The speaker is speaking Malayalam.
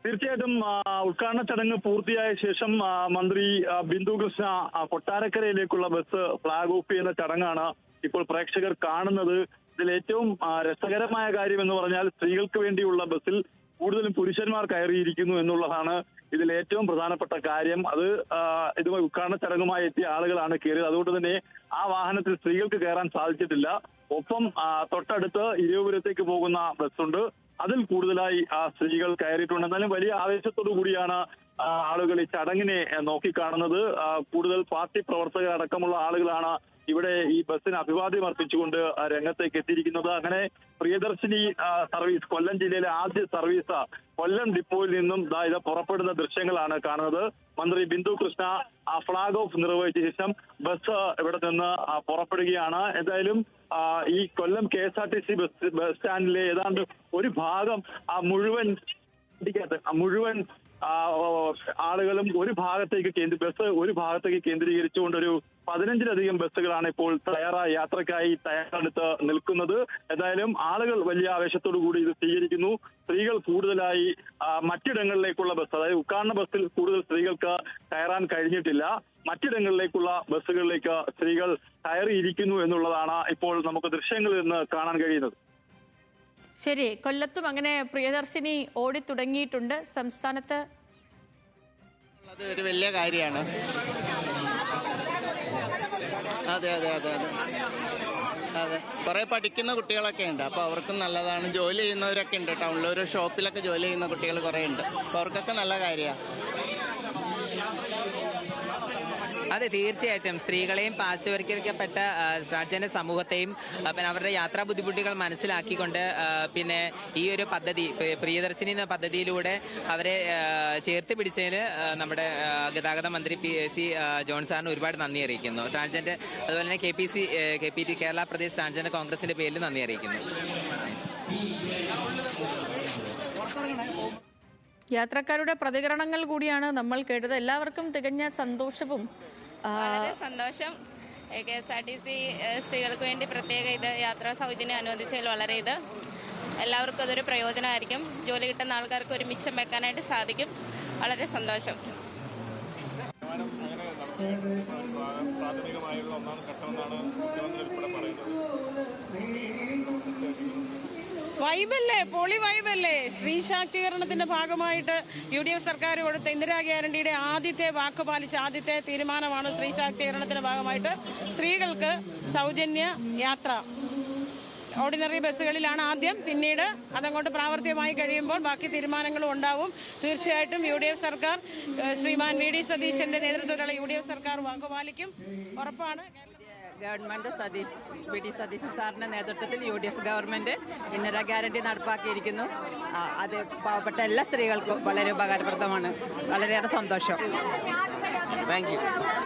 തീർച്ചയായിട്ടും ഉദ്ഘാടന ചടങ്ങ് പൂർത്തിയായ ശേഷം മന്ത്രി ബിന്ദു കൃഷ്ണ കൊട്ടാരക്കരയിലേക്കുള്ള ബസ് ഫ്ളാഗ് ഓഫ് ചെയ്യുന്ന ചടങ്ങാണ് ഇപ്പോൾ പ്രേക്ഷകർ കാണുന്നത്. ഇതിൽ ഏറ്റവും രസകരമായ കാര്യം എന്ന് പറഞ്ഞാൽ സ്ത്രീകൾക്ക് വേണ്ടിയുള്ള ബസ്സിൽ കൂടുതലും പുരുഷന്മാർ കയറിയിരിക്കുന്നു എന്നുള്ളതാണ് ഇതിൽ ഏറ്റവും പ്രധാനപ്പെട്ട കാര്യം. അത് ഇതുമായി ഉദ്ഘാടന ചടങ്ങുമായി എത്തിയ ആളുകളാണ് കയറിയത്. അതുകൊണ്ട് തന്നെ ആ വാഹനത്തിൽ സ്ത്രീകൾക്ക് കയറാൻ സാധിച്ചിട്ടില്ല. ഒപ്പം തൊട്ടടുത്ത് ഇരവിപുരത്തേക്ക് പോകുന്ന ബസ്സുണ്ട്, അതിൽ കൂടുതലായി സ്ത്രീകൾ കയറിയിട്ടുണ്ട്. എന്നാലും വലിയ ആവേശത്തോടു കൂടിയാണ് ആളുകൾ ഈ ചടങ്ങിനെ നോക്കിക്കാണുന്നത്. കൂടുതൽ പാർട്ടി പ്രവർത്തകർ അടക്കമുള്ള ആളുകളാണ് ഇവിടെ ഈ ബസ്സിന് അഭിവാദ്യം അർപ്പിച്ചുകൊണ്ട് രംഗത്തേക്ക് എത്തിയിരിക്കുന്നത്. അങ്ങനെ പ്രിയദർശിനി സർവീസ്, കൊല്ലം ജില്ലയിലെ ആദ്യ സർവീസ് കൊല്ലം ഡിപ്പോയിൽ നിന്നും ഇത് പുറപ്പെടുന്ന ദൃശ്യങ്ങളാണ് കാണുന്നത്. മന്ത്രി ബിന്ദു കൃഷ്ണ ഫ്ളാഗ് ഓഫ് നിർവഹിച്ച ശേഷം ബസ് ഇവിടെ നിന്ന് പുറപ്പെടുകയാണ്. എന്തായാലും ഈ കൊല്ലം KSRTC ബസ് സ്റ്റാൻഡിലെ ഏതാണ്ട് ഒരു ഭാഗം മുഴുവൻ ആളുകളും ഒരു ഭാഗത്തേക്ക് കേന്ദ്രീകരിച്ചുകൊണ്ട് ഒരു 15ലധികം ബസ്സുകളാണ് ഇപ്പോൾ യാത്രക്കായി തയ്യാറെടുത്ത് നിൽക്കുന്നത്. എന്തായാലും ആളുകൾ വലിയ ആവേശത്തോടു കൂടി ഇത് സ്വീകരിക്കുന്നു. സ്ത്രീകൾ കൂടുതലായി മറ്റിടങ്ങളിലേക്കുള്ള ബസ്, അതായത് ഉദ്ഘാടന ബസ്സിൽ കൂടുതൽ സ്ത്രീകൾക്ക് കയറാൻ കഴിഞ്ഞിട്ടില്ല. മറ്റിടങ്ങളിലേക്കുള്ള ബസ്സുകളിലേക്ക് സ്ത്രീകൾ കയറിയിരിക്കുന്നു എന്നുള്ളതാണ് ഇപ്പോൾ നമുക്ക് ദൃശ്യങ്ങളിൽ നിന്ന് കാണാൻ കഴിയുന്നത്. ശരി, കൊല്ലത്തും അങ്ങനെ പ്രിയദർശിനി ഓടി തുടങ്ങിയിട്ടുണ്ട്. സംസ്ഥാനത്ത് അത് ഒരു വലിയ കാര്യമാണ്. അതെ അതെ അതെ അതെ അതെ കുറെ പഠിക്കുന്ന കുട്ടികളൊക്കെ ഉണ്ട്. അപ്പോൾ അവർക്കും നല്ലതാണ്. ജോലി ചെയ്യുന്നവരൊക്കെ ഉണ്ട്, ടൗണിലൊരു ഷോപ്പിലൊക്കെ ജോലി ചെയ്യുന്ന കുട്ടികൾ കുറേ ഉണ്ട്. അപ്പോൾ അവർക്കൊക്കെ നല്ല കാര്യമാണ്. അതെ, തീർച്ചയായിട്ടും സ്ത്രീകളെയും പാർശ്വവൽക്കരിക്കപ്പെട്ട ട്രാൻസ്ജെൻഡർ സമൂഹത്തെയും പിന്നെ അവരുടെ യാത്രാ ബുദ്ധിമുട്ടുകൾ മനസ്സിലാക്കിക്കൊണ്ട് പിന്നെ ഈ ഒരു പദ്ധതി പ്രിയദർശിനി എന്ന പദ്ധതിയിലൂടെ അവരെ ചേർത്ത് പിടിച്ചതിന് നമ്മുടെ ഗതാഗത മന്ത്രി PC ജോൺ സാറിന് ഒരുപാട് നന്ദി അറിയിക്കുന്നു. ട്രാൻസ്ജെൻഡർ അതുപോലെ തന്നെ KPT കേരള പ്രദേശ് ട്രാൻസ്ജെൻഡർ കോൺഗ്രസിന്റെ പേരിൽ നന്ദി അറിയിക്കുന്നു. യാത്രക്കാരുടെ പ്രതികരണങ്ങൾ കൂടിയാണ് നമ്മൾ കേട്ടത്. എല്ലാവർക്കും തികഞ്ഞ സന്തോഷവും വളരെ സന്തോഷം. KSRTC സ്ത്രീകൾക്ക് വേണ്ടി പ്രത്യേക യാത്രാ സൗജന്യം അനുവദിച്ചതിൽ വളരെ എല്ലാവർക്കും അതൊരു പ്രയോജനമായിരിക്കും. ജോലി കിട്ടുന്ന ആൾക്കാർക്ക് ഒരു മിച്ചം വെക്കാനായിട്ട് സാധിക്കും. വളരെ സന്തോഷം. പ്രാഥമികമായുള്ള ഒന്നാം ഘട്ടമെന്നാണ് മുഖ്യമന്ത്രി ഉൾപ്പെടെ പറയുന്നത്. വൈബല്ലേ, പൊളി വൈബല്ലേ. സ്ത്രീ ശാക്തീകരണത്തിന്റെ ഭാഗമായിട്ട് UDF സർക്കാർ കൊടുത്ത ഇന്ദിരാ ഗ്യാരണ്ടിയുടെ ആദ്യത്തെ വാക്ക് പാലിച്ച ആദ്യത്തെ തീരുമാനമാണ് സ്ത്രീ ശാക്തീകരണത്തിന്റെ ഭാഗമായിട്ട് സ്ത്രീകൾക്ക് സൗജന്യ യാത്ര. ഓർഡിനറി ബസ്സുകളിലാണ് ആദ്യം, പിന്നീട് അതങ്ങോട്ട് പ്രാവർത്തികമായി കഴിയുമ്പോൾ ബാക്കി തീരുമാനങ്ങളും ഉണ്ടാവും. തീർച്ചയായിട്ടും UDF സർക്കാർ, ശ്രീമാൻ VD സതീശന്റെ നേതൃത്വത്തിലുള്ള UDF സർക്കാർ വാക്കുപാലിക്കും, ഉറപ്പാണ്. ഗവൺമെൻറ് VD സതീശൻ സാറിൻ്റെ നേതൃത്വത്തിൽ UDF ഗവൺമെൻറ് ഇന്ദിരാ ഗ്യാരണ്ടി നടപ്പാക്കിയിരിക്കുന്നു. അത് പാവപ്പെട്ട എല്ലാ സ്ത്രീകൾക്കും വളരെ ഉപകാരപ്രദമാണ്. വളരെയേറെ സന്തോഷം. Thank you.